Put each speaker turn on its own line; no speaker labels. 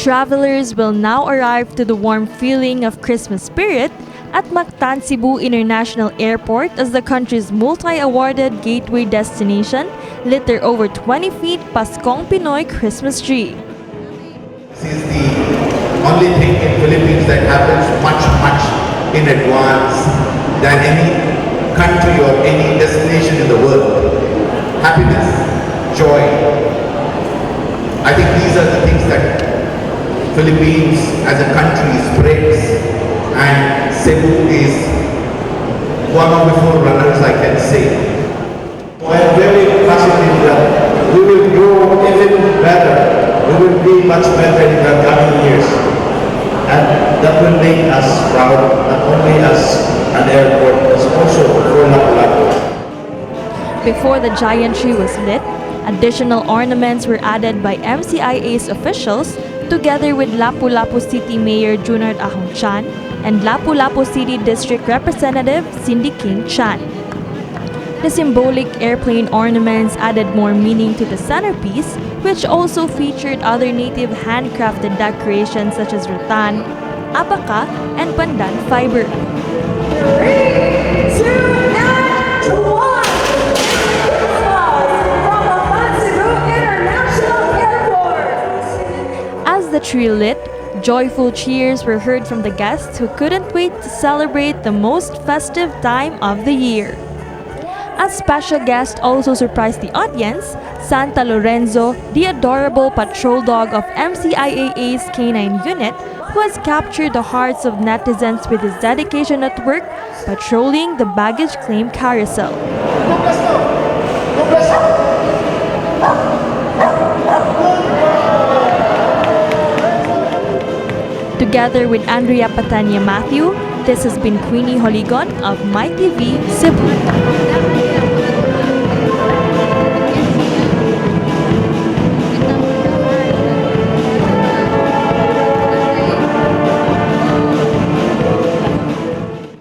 Travelers will now arrive to the warm feeling of Christmas spirit at Mactan Cebu International Airport as the country's multi-awarded gateway destination lit their over 20 feet Paskong Pinoy Christmas tree.
This is the only thing in Philippines that happens much in advance than any country or any destination in the world. Happiness, joy. I think these are the things that Philippines as a country spreads, and Cebu is one of the forerunners, I can say.
I am very positive that we will grow even better. We will be much better in the coming years. And that will make us proud, not only as an airport, but also for Lapu-Lapu.
Before the giant tree was lit, additional ornaments were added by MCIA's officials together with Lapu-Lapu City Mayor Junard Ahong-Chan and Lapu-Lapu City District Representative Cindy King-Chan. The symbolic airplane ornaments added more meaning to the centerpiece, which also featured other native handcrafted decorations such as rattan, abaca, and pandan fiber.
3, 2, and 1!
As the tree lit, joyful cheers were heard from the guests who couldn't wait to celebrate the most festive time of the year. A special guest also surprised the audience, Santa Lorenzo, the adorable patrol dog of MCIA's K9 unit, who has captured the hearts of netizens with his dedication at work, patrolling the baggage claim carousel. Together with Andrea Patania Matthew, this has been Queenie Holigon of MyTV Cebu.